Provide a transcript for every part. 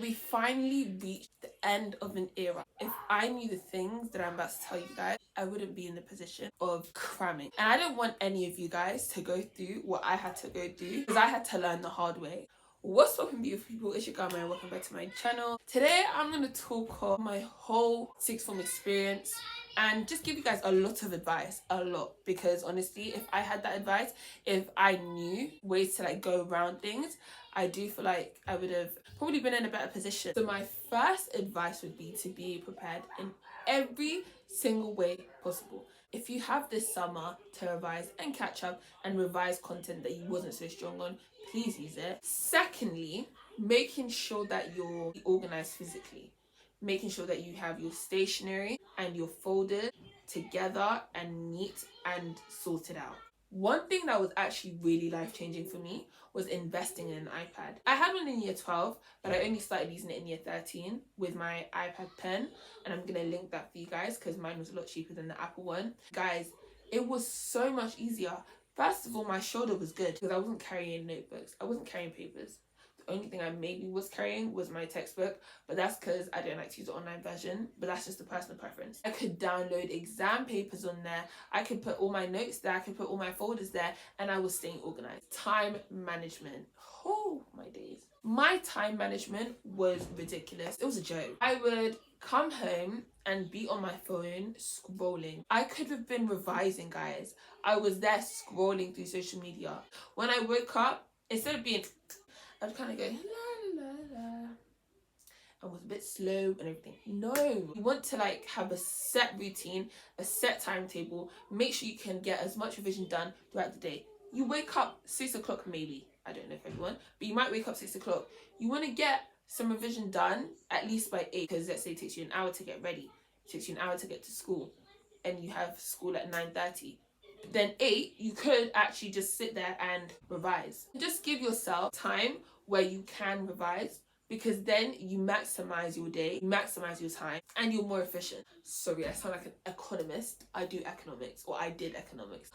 We finally reached the end of an era. If I knew the things that I'm about to tell you guys, I wouldn't be in the position of cramming. And I don't want any of you guys to go through what I had to go through, because I had to learn the hard way. What's up, beautiful people? It's your girl Mary. Welcome back to my channel. Today I'm going to talk about my whole sixth form experience and just give you guys a lot of advice, because honestly, if I had that advice, if I knew ways to like go around things, I do feel like I would have probably been in a better position. So my first advice would be to be prepared in every single way possible. If you have this summer to revise and catch up and revise content that you wasn't so strong on, please use it. Secondly, making sure that you're organized physically. Making sure that you have your stationery and your folders together and neat and sorted out. One thing that was actually really life-changing for me was investing in an iPad. I had one in year 12, but I only started using it in year 13 with my iPad pen, and I'm gonna link that for you guys because mine was a lot cheaper than the Apple one. Guys, it was so much easier. First of all, my shoulder was good because I wasn't carrying notebooks, I wasn't carrying papers. The only thing I maybe was carrying was my textbook, but that's because I don't like to use the online version, but that's just a personal preference. I could download exam papers on there, I could put all my notes there, I could put all my folders there, and I was staying organized. Time management. Oh my days. My time management was ridiculous. It was a joke. I would come home and be on my phone scrolling. I could have been revising, guys. I was there scrolling through social media. When I woke up, instead of being I'd kind of go la la la and was a bit slow and everything. No, you want to like have a set routine, a set timetable. Make sure you can get as much revision done throughout the day. You wake up 6 o'clock, maybe, I don't know if everyone, but you might wake up 6 o'clock. You want to get some revision done at least by 8, because let's say it takes you an hour to get ready, it takes you an hour to get to school, and you have school at 9:30. Then 8, you could actually just sit there and revise. Just give yourself time where you can revise, because then you maximize your day, you maximize your time, and you're more efficient. Sorry, I sound like an economist. I do economics, or I did economics.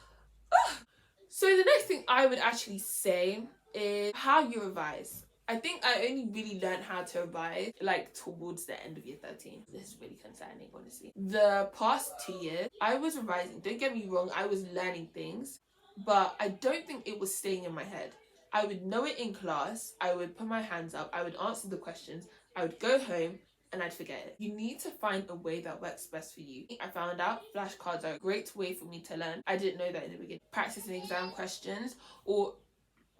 So the next thing I would actually say is how you revise. I think I only really learned how to revise like towards the end of year 13. This is really concerning, honestly. The past 2 years, I was revising. Don't get me wrong, I was learning things, but I don't think it was staying in my head. I would know it in class, I would put my hands up, I would answer the questions, I would go home, and I'd forget it. You need to find a way that works best for you. I found out flashcards are a great way for me to learn. I didn't know that in the beginning. Practicing exam questions, or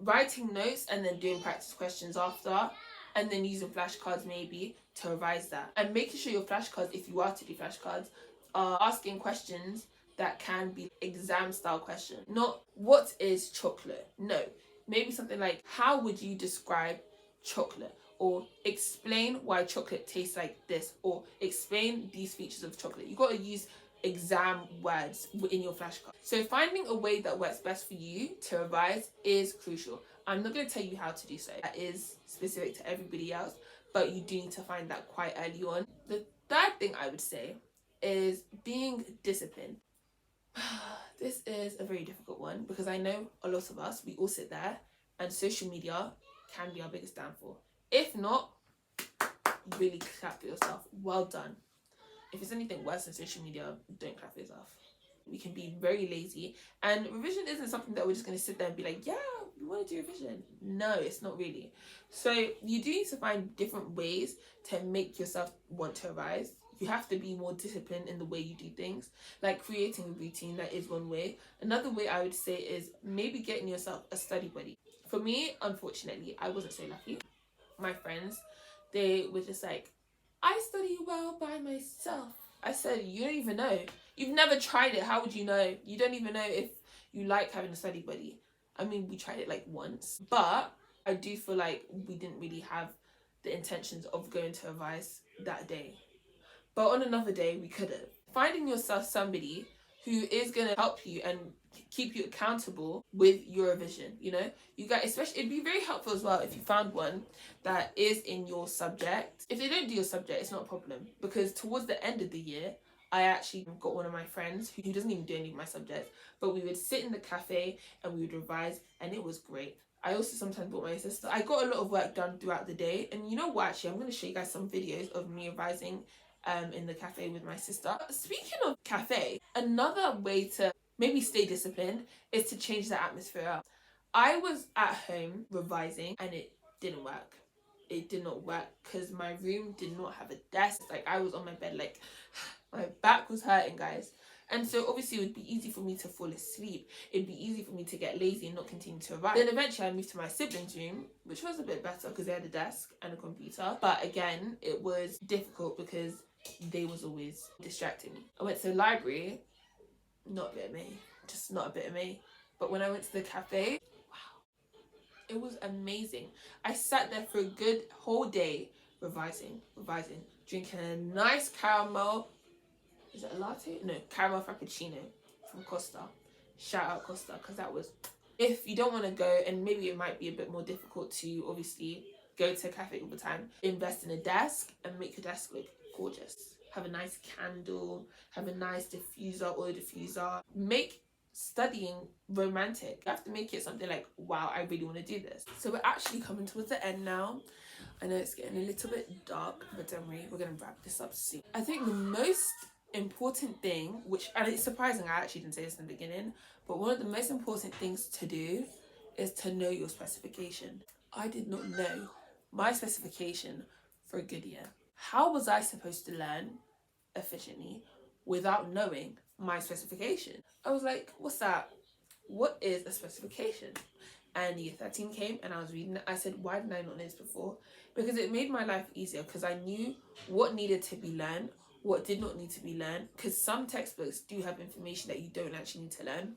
writing notes and then doing practice questions after, and then using flashcards maybe to revise that. And making sure your flashcards, if you are to do flashcards, are asking questions that can be exam style questions. Not what is chocolate? No. Maybe something like, how would you describe chocolate? Or explain why chocolate tastes like this, or explain these features of chocolate. You got to use exam words in your flashcard. So finding a way that works best for you to revise is crucial. I'm not going to tell you how to do so. That is specific to everybody else, but you do need to find that quite early on. The third thing I would say is being disciplined. This is a very difficult one, because I know a lot of us, we all sit there and social media can be our biggest downfall. If not, really clap for yourself. Well done. If it's anything worse than social media, don't clap for yourself. We can be very lazy, and revision isn't something that we're just going to sit there and be like, yeah, we want to do revision. No, it's not really. So you do need to find different ways to make yourself want to revise. You have to be more disciplined in the way you do things, like creating a routine. That is one way. Another way I would say is maybe getting yourself a study buddy. For me, unfortunately, I wasn't so lucky. My friends, they were just like, I study well by myself. I said, you don't even know. You've never tried it. How would you know? You don't even know if you like having a study buddy. I mean, we tried it like once, but I do feel like we didn't really have the intentions of going to revise that day. But on another day, we could have. Finding yourself somebody who is going to help you and keep you accountable with your revision, you know? You guys, especially, it'd be very helpful as well if you found one that is in your subject. If they don't do your subject, it's not a problem, because towards the end of the year, I actually got one of my friends who doesn't even do any of my subjects, but we would sit in the cafe and we would revise, and it was great. I also sometimes brought my sister. I got a lot of work done throughout the day. And you know what, actually, I'm going to show you guys some videos of me revising in the cafe with my sister. Speaking of cafe, another way to maybe stay disciplined is to change the atmosphere up. I was at home revising and it didn't work. It did not work because my room did not have a desk. Like, I was on my bed, like, my back was hurting, guys. And so obviously it would be easy for me to fall asleep. It'd be easy for me to get lazy and not continue to revise. Then eventually I moved to my siblings' room, which was a bit better because they had a desk and a computer. But again, it was difficult because they was always distracting me. I went to the library, not a bit of me, just not a bit of me. But when I went to the cafe, it was amazing. I sat there for a good whole day revising, drinking a nice caramel. Is it a latte? No, caramel frappuccino from Costa. Shout out Costa, because that was... If you don't want to go, and maybe it might be a bit more difficult to obviously go to a cafe all the time, invest in a desk and make your desk look gorgeous. Have a nice candle, have a nice diffuser, oil diffuser. Make studying romantic. You have to make it something like, wow, I really want to do this. So we're actually coming towards the end now. I know it's getting a little bit dark, but don't worry, we're going to wrap this up soon. I think the most important thing, which, and it's surprising I actually didn't say this in the beginning, but one of the most important things to do is to know your specification. I did not know my specification for a good year. How was I supposed to learn efficiently without knowing my specification? I was like, what's that? What is a specification? And year 13 came and I was reading it. I said, why didn't I not know this before? Because it made my life easier, because I knew what needed to be learned, what did not need to be learned, because some textbooks do have information that you don't actually need to learn.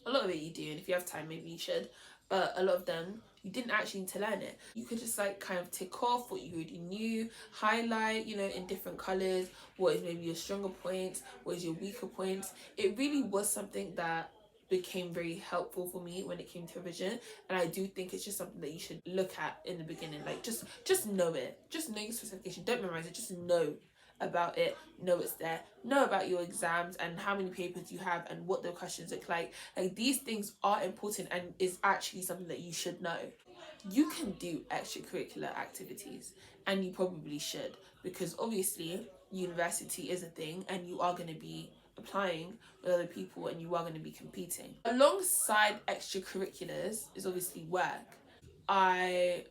A lot of it you do, and if you have time maybe you should, but a lot of them you didn't actually need to learn it. You could just like kind of tick off what you already knew, highlight, you know, in different colors, what is maybe your stronger points, what is your weaker points. It really was something that became very helpful for me when it came to revision, and I do think it's just something that you should look at in the beginning. Like, just know it, just know your specification. Don't memorize it, just know about it, know it's there, know about your exams and how many papers you have and what the questions look like. Like, these things are important and is actually something that you should know. You can do extracurricular activities, and you probably should, because obviously university is a thing and you are going to be applying with other people and you are going to be competing. Alongside extracurriculars is obviously work. I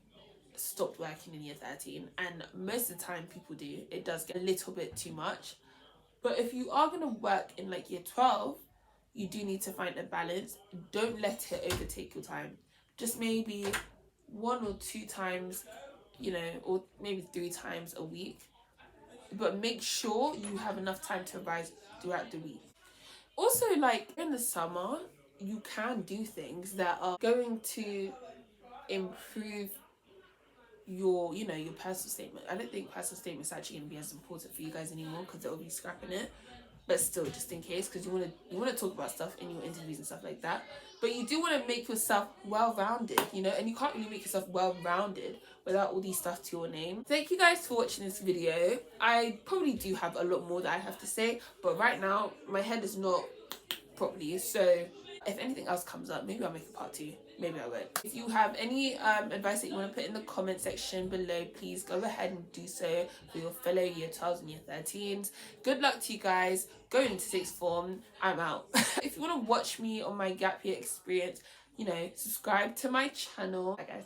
stopped working in year 13, and most of the time people do. It does get a little bit too much. But if you are going to work in like year 12, you do need to find a balance. Don't let it overtake your time. Just maybe 1 or 2 times, you know, or maybe 3 times a week. But make sure you have enough time to revise throughout the week. Also, like, in the summer, you can do things that are going to improve your, you know, your personal statement. I don't think personal statement's actually going to be as important for you guys anymore, because they'll be scrapping it. But still, just in case, because you want to talk about stuff in your interviews and stuff like that. But you do want to make yourself well-rounded, you know, and you can't really make yourself well-rounded without all these stuff to your name. Thank you guys for watching this video. I probably do have a lot more that I have to say, but right now my head is not properly, so if anything else comes up, maybe I'll make a part 2. Maybe I won't. If you have any advice that you want to put in the comment section below, please go ahead and do so for your fellow year 12s and year 13s. Good luck to you guys going into 6th form. I'm out. If you want to watch me on my gap year experience, you know, subscribe to my channel. Bye guys.